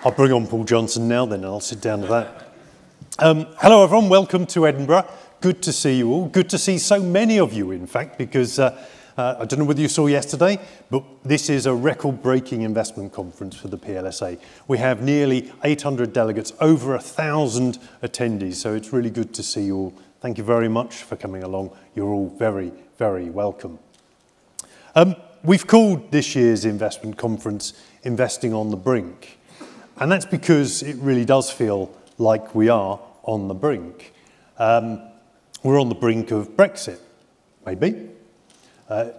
I'll bring on Paul Johnson now then, and I'll sit down to that. Hello everyone, welcome to Edinburgh. Good to see you all. Good to see so many of you, in fact, because I don't know whether you saw yesterday, but this is a record-breaking investment conference for the PLSA. We have nearly 800 delegates, over 1,000 attendees, so it's really good to see you all. Thank you very much for coming along. You're all very, very welcome. We've called this year's investment conference Investing on the Brink, and that's because it really does feel like we are on the brink. We're on the brink of Brexit, maybe.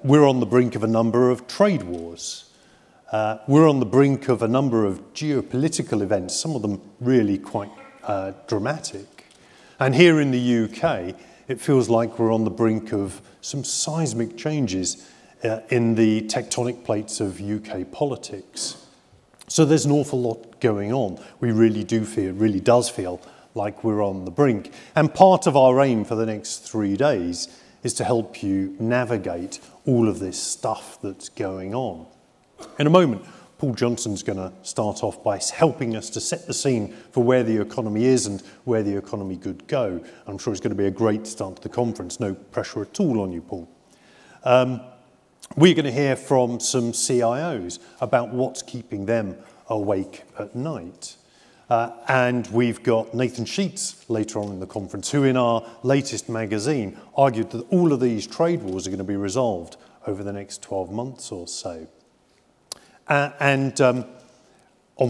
We're on the brink of a number of trade wars. We're on the brink of a number of geopolitical events, some of them really quite dramatic. And here in the UK, it feels like we're on the brink of some seismic changes in the tectonic plates of UK politics. So there's an awful lot going on. We really do feel, it really does feel like we're on the brink. And part of our aim for the next 3 days is to help you navigate all of this stuff that's going on. In a moment, Paul Johnson's going to start off by helping us to set the scene for where the economy is and where the economy could go. I'm sure it's going to be a great start to the conference. No pressure at all on you, Paul. We're going to hear from some CIOs about what's keeping them awake at night. And we've got Nathan Sheets later on in the conference, who in our latest magazine argued that all of these trade wars are going to be resolved over the next 12 months or so. On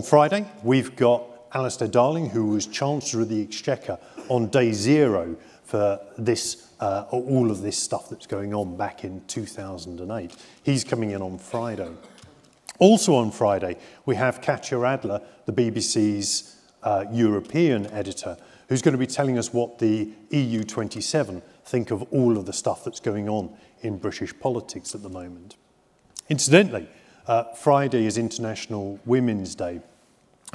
Friday, we've got Alistair Darling, who was Chancellor of the Exchequer on day 0 for this, all of this stuff that's going on back in 2008. He's coming in on Friday. Also on Friday, we have Katja Adler, the BBC's European editor, who's going to be telling us what the EU27 think of all of the stuff that's going on in British politics at the moment. Incidentally, Friday is International Women's Day,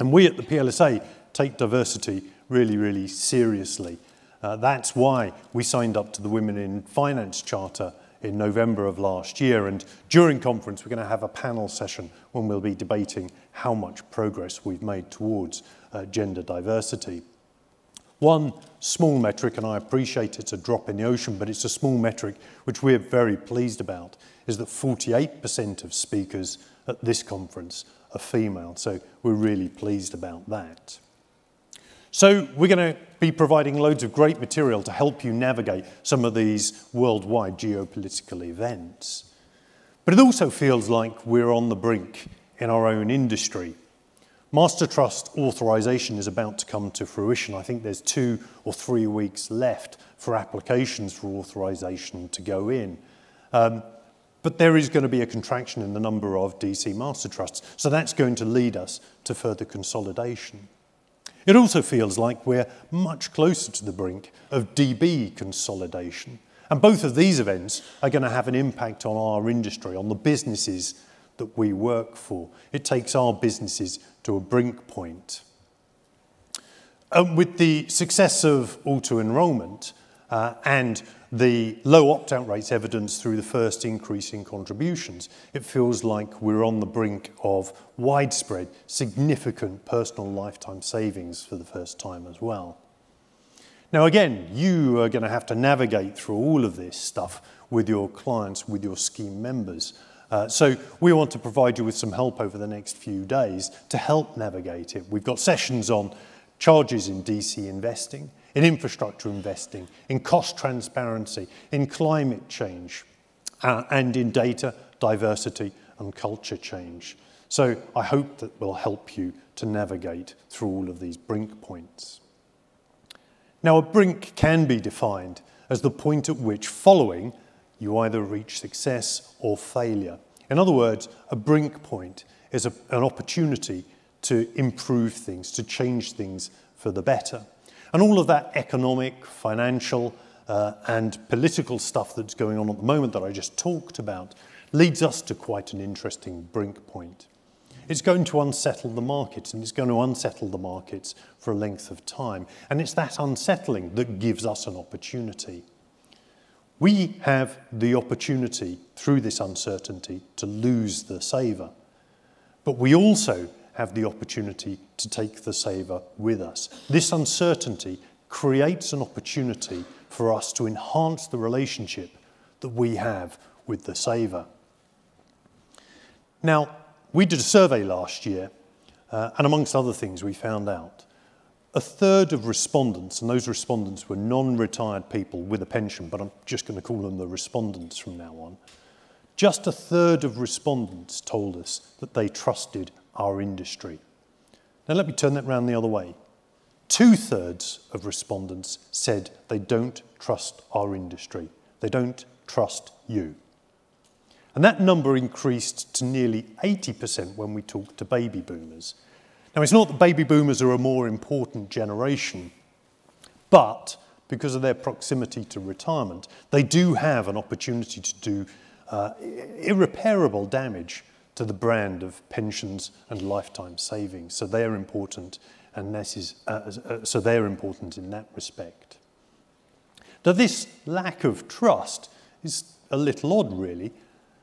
and we at the PLSA take diversity really, really seriously. That's why we signed up to the Women in Finance Charter in November of last year, and during conference we're going to have a panel session when we'll be debating how much progress we've made towards gender diversity. One small metric, and I appreciate it's a drop in the ocean, but it's a small metric which we're very pleased about, is that 48% of speakers at this conference are female, so we're really pleased about that. So we're going to be providing loads of great material to help you navigate some of these worldwide geopolitical events. But it also feels like we're on the brink in our own industry. Master Trust authorisation is about to come to fruition. I think there's 2 or 3 weeks left for applications for authorisation to go in. But there is going to be a contraction in the number of DC Master Trusts, so that's going to lead us to further consolidation. It also feels like we're much closer to the brink of DB consolidation. And both of these events are going to have an impact on our industry, on the businesses that we work for. It takes our businesses to a brink point. With the success of auto-enrolment and the low opt-out rates evidenced through the first increase in contributions, it feels like we're on the brink of widespread, significant personal lifetime savings for the first time as well. Now again, you are going to have to navigate through all of this stuff with your clients, with your scheme members. So we want to provide you with some help over the next few days to help navigate it. We've got sessions on charges in DC investing, in infrastructure investing, in cost transparency, in climate change, and in data, diversity and culture change. So I hope that will help you to navigate through all of these brink points. Now, a brink can be defined as the point at which, following, you either reach success or failure. In other words, a brink point is an opportunity to improve things, to change things for the better. And all of that economic, financial, and political stuff that's going on at the moment that I just talked about leads us to quite an interesting brink point. It's going to unsettle the markets, and it's going to unsettle the markets for a length of time. And it's that unsettling that gives us an opportunity. We have the opportunity, through this uncertainty, to lose the saver. But we also have the opportunity to take the saver with us. This uncertainty creates an opportunity for us to enhance the relationship that we have with the saver. Now, we did a survey last year, and amongst other things, we found out a third of respondents, and those respondents were non-retired people with a pension, but I'm just going to call them the respondents from now on. Just a third of respondents told us that they trusted our industry. Now let me turn that round the other way. 2/3 of respondents said they don't trust our industry. They don't trust you. And that number increased to nearly 80% when we talked to baby boomers. Now, it's not that baby boomers are a more important generation, but because of their proximity to retirement, they do have an opportunity to do irreparable damage to the brand of pensions and lifetime savings. So they're important, and they're important in that respect. Now, this lack of trust is a little odd, really.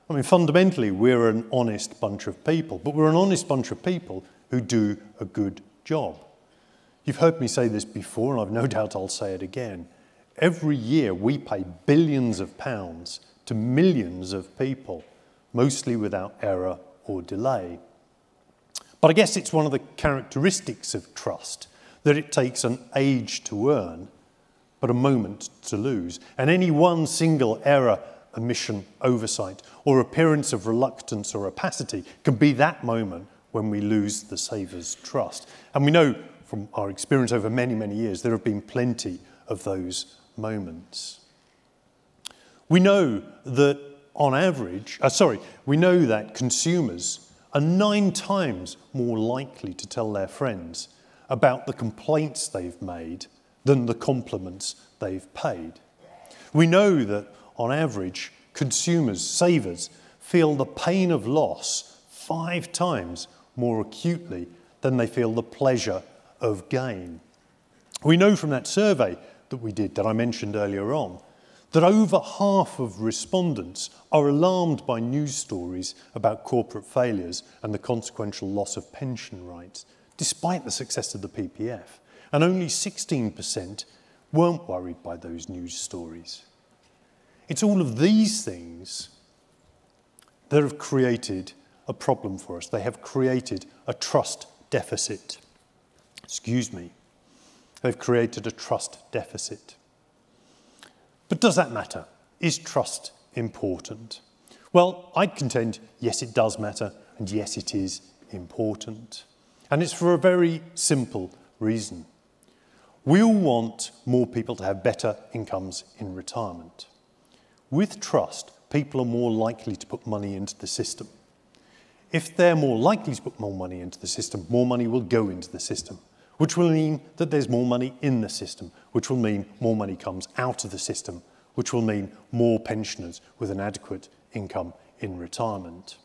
I mean, fundamentally, we're an honest bunch of people, but we're an honest bunch of people who do a good job. You've heard me say this before, and I've no doubt I'll say it again. Every year we pay billions of pounds to millions of people, mostly without error or delay. But I guess it's one of the characteristics of trust that it takes an age to earn, but a moment to lose. And any one single error, omission, oversight, or appearance of reluctance or opacity can be that moment when we lose the saver's trust. And we know from our experience over many, many years, there have been plenty of those moments. We know that on average, we know that consumers are 9 times more likely to tell their friends about the complaints they've made than the compliments they've paid. We know that on average, consumers, savers, feel the pain of loss 5 times more acutely than they feel the pleasure of gain. We know from that survey that we did, that I mentioned earlier on, that over half of respondents are alarmed by news stories about corporate failures and the consequential loss of pension rights, despite the success of the PPF. And only 16% weren't worried by those news stories. It's all of these things that have created a problem for us. They have created a trust deficit. They've created a trust deficit. But does that matter? Is trust important? Well, I'd contend, yes, it does matter, and yes, it is important. And it's for a very simple reason. We all want more people to have better incomes in retirement. With trust, people are more likely to put money into the system. If they're more likely to put more money into the system, more money will go into the system, which will mean that there's more money in the system, which will mean more money comes out of the system, which will mean more pensioners with an adequate income in retirement.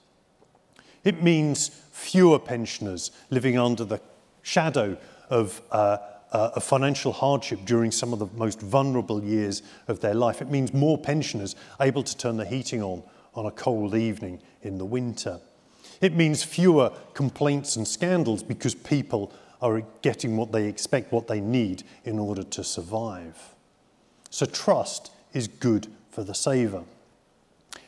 It means fewer pensioners living under the shadow of a financial hardship during some of the most vulnerable years of their life. It means more pensioners able to turn the heating on a cold evening in the winter. It means fewer complaints and scandals because people are getting what they expect, what they need in order to survive. So trust is good for the saver.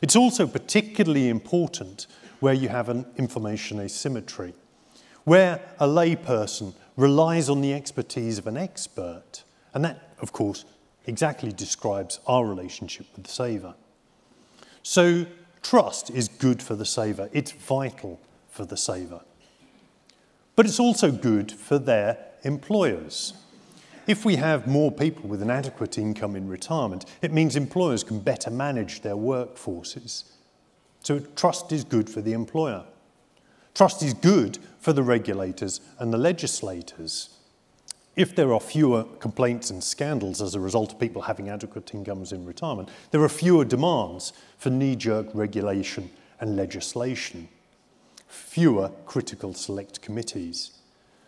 It's also particularly important where you have an information asymmetry, where a layperson relies on the expertise of an expert. And that, of course, exactly describes our relationship with the saver. So trust is good for the saver. It's vital for the saver. But it's also good for their employers. If we have more people with an adequate income in retirement, it means employers can better manage their workforces. So trust is good for the employer. Trust is good for the regulators and the legislators. If there are fewer complaints and scandals as a result of people having adequate incomes in retirement, there are fewer demands for knee-jerk regulation and legislation, fewer critical select committees.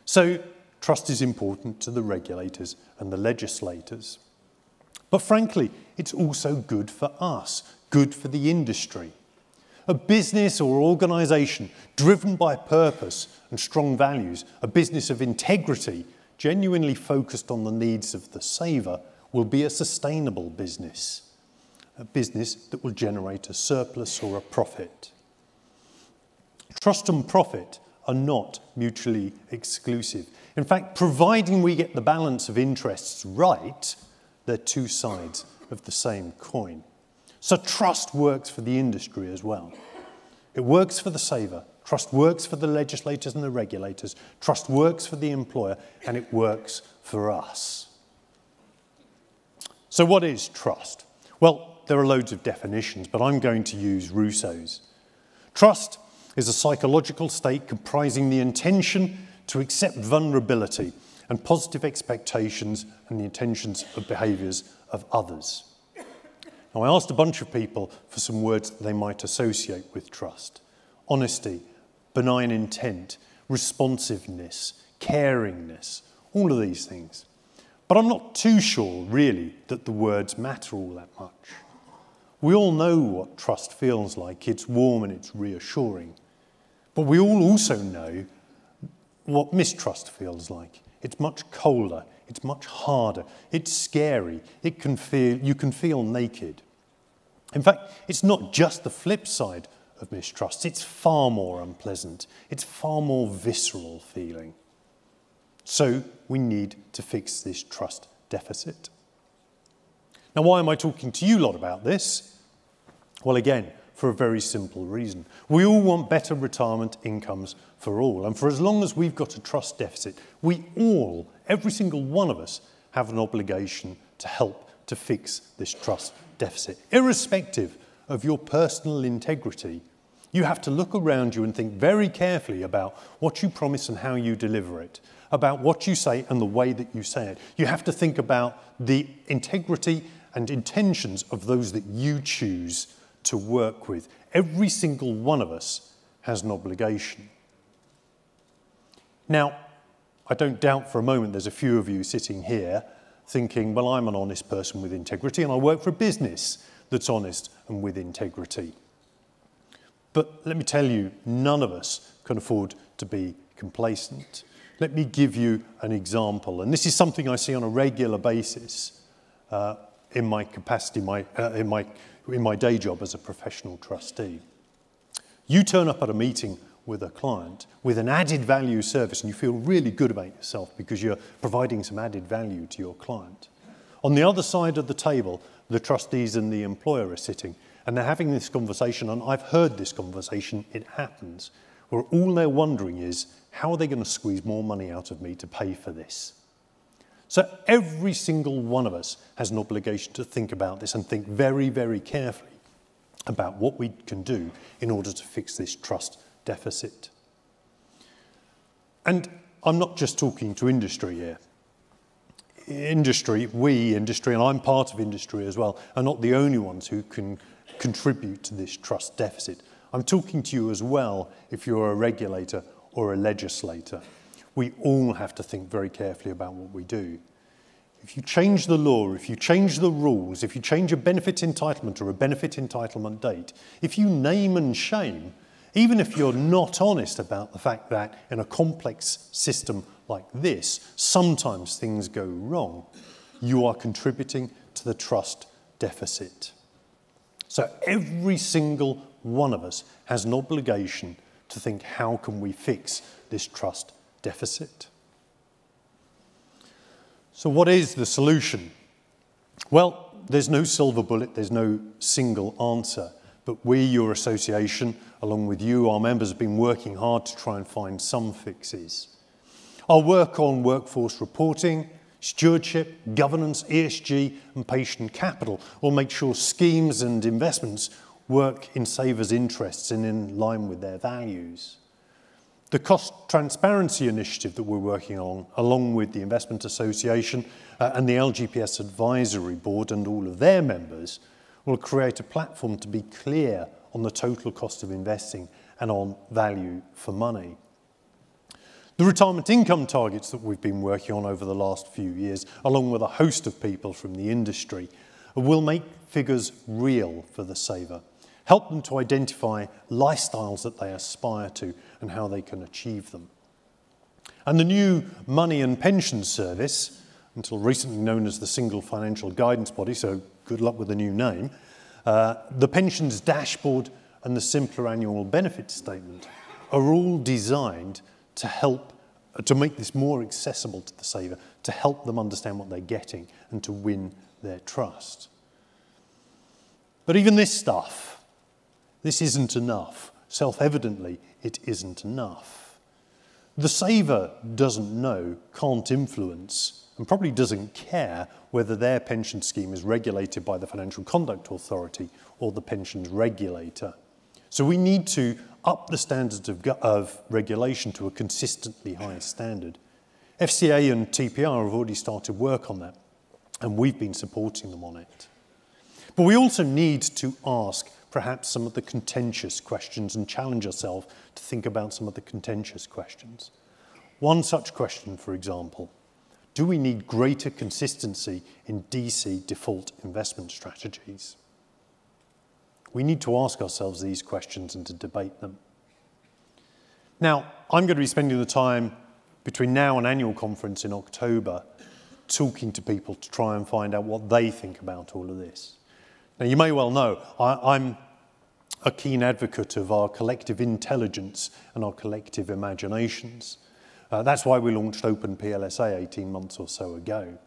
So trust is important to the regulators and the legislators. But frankly, it's also good for us, good for the industry. A business or organisation driven by purpose and strong values, a business of integrity, genuinely focused on the needs of the saver, will be a sustainable business, a business that will generate a surplus or a profit. Trust and profit are not mutually exclusive. In fact, providing we get the balance of interests right, they're two sides of the same coin. So trust works for the industry as well. It works for the saver. Trust works for the legislators and the regulators. Trust works for the employer, and it works for us. So what is trust? Well, there are loads of definitions, but I'm going to use Rousseau's. Trust is a psychological state comprising the intention to accept vulnerability and positive expectations and the intentions of behaviours of others. Now, I asked a bunch of people for some words that they might associate with trust. Honesty, benign intent, responsiveness, caringness, all of these things. But I'm not too sure, really, that the words matter all that much. We all know what trust feels like. It's warm and it's reassuring. But we all also know what mistrust feels like. It's much colder. It's much harder. It's scary. You can feel naked. In fact, it's not just the flip side of mistrust. It's far more unpleasant. It's far more visceral feeling. So we need to fix this trust deficit. Now, why am I talking to you lot about this? Well, again, for a very simple reason. We all want better retirement incomes for all. And for as long as we've got a trust deficit, we all, every single one of us, have an obligation to help to fix this trust deficit. Irrespective of your personal integrity, you have to look around you and think very carefully about what you promise and how you deliver it, about what you say and the way that you say it. You have to think about the integrity and intentions of those that you choose to work with. Every single one of us has an obligation. Now, I don't doubt for a moment there's a few of you sitting here thinking, well, I'm an honest person with integrity and I work for a business that's honest and with integrity. But let me tell you, none of us can afford to be complacent. Let me give you an example, and this is something I see on a regular basis in my capacity, in my day job as a professional trustee. You turn up at a meeting with a client with an added value service and you feel really good about yourself because you're providing some added value to your client. On the other side of the table, the trustees and the employer are sitting and they're having this conversation, and I've heard this conversation, it happens, where all they're wondering is, how are they going to squeeze more money out of me to pay for this? So every single one of us has an obligation to think about this and think very, very carefully about what we can do in order to fix this trust deficit. And I'm not just talking to industry here. Industry, and I'm part of industry as well, are not the only ones who can contribute to this trust deficit. I'm talking to you as well if you're a regulator or a legislator. We all have to think very carefully about what we do. If you change the law, if you change the rules, if you change a benefit entitlement or a benefit entitlement date, if you name and shame, even if you're not honest about the fact that in a complex system like this, sometimes things go wrong, you are contributing to the trust deficit. So every single one of us has an obligation to think, how can we fix this trust deficit? So what is the solution? Well, there's no silver bullet, there's no single answer. But we, your association, along with you, our members, have been working hard to try and find some fixes. Our work on workforce reporting, stewardship, governance, ESG and patient capital will make sure schemes and investments work in savers' interests and in line with their values. The cost transparency initiative that we're working on, along with the Investment Association and the LGPS Advisory Board and all of their members, will create a platform to be clear on the total cost of investing and on value for money. The retirement income targets that we've been working on over the last few years, along with a host of people from the industry, will make figures real for the saver, help them to identify lifestyles that they aspire to and how they can achieve them. And the new Money and Pensions Service, until recently known as the Single Financial Guidance Body, so good luck with the new name, the Pensions Dashboard and the Simpler Annual Benefit Statement are all designed to help to make this more accessible to the saver, to help them understand what they're getting and to win their trust. But even this stuff, this isn't enough. Self-evidently, it isn't enough. The saver doesn't know, can't influence, and probably doesn't care whether their pension scheme is regulated by the Financial Conduct Authority or the pensions regulator. So we need to up the standards of regulation to a consistently high standard. FCA and TPR have already started work on that, and we've been supporting them on it. But we also need to ask perhaps some of the contentious questions and challenge ourselves to think about some of the contentious questions. One such question, for example, do we need greater consistency in DC default investment strategies? We need to ask ourselves these questions and to debate them. Now, I'm going to be spending the time between now and annual conference in October talking to people to try and find out what they think about all of this. Now, you may well know, I'm a keen advocate of our collective intelligence and our collective imaginations. That's why we launched Open PLSA 18 months or so ago.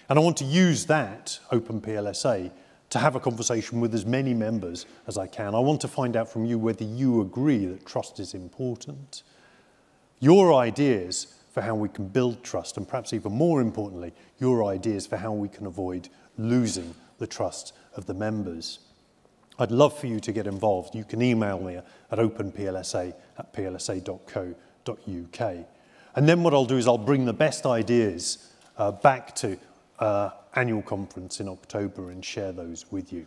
And I want to use that, Open PLSA, to have a conversation with as many members as I can. I want to find out from you whether you agree that trust is important. Your ideas for how we can build trust, and perhaps even more importantly, your ideas for how we can avoid losing the trust of the members. I'd love for you to get involved. You can email me at openplsa@plsa.co.uk. And then what I'll do is I'll bring the best ideas back to annual conference in October and share those with you.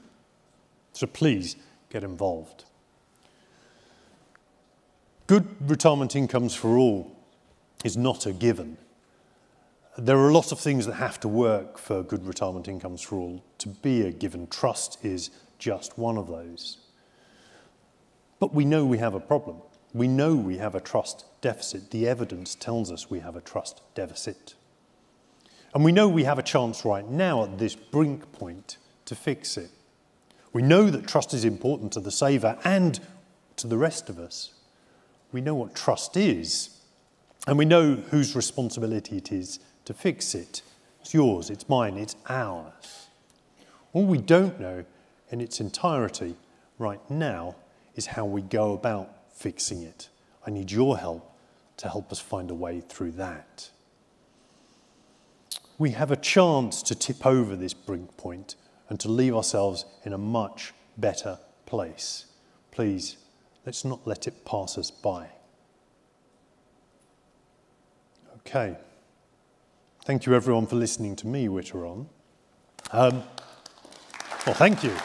So please get involved. Good retirement incomes for all is not a given. There are a lot of things that have to work for good retirement incomes for all to be a given. Trust is just one of those. But we know we have a problem. We know we have a trust deficit. The evidence tells us we have a trust deficit. And we know we have a chance right now at this brink point to fix it. We know that trust is important to the saver and to the rest of us. We know what trust is, and we know whose responsibility it is to fix it. It's yours, it's mine, it's ours. All we don't know in its entirety right now is how we go about fixing it. I need your help to help us find a way through that. We have a chance to tip over this brink point and to leave ourselves in a much better place. Please, let's not let it pass us by. Okay. Thank you everyone for listening to me witter on. Well, thank you.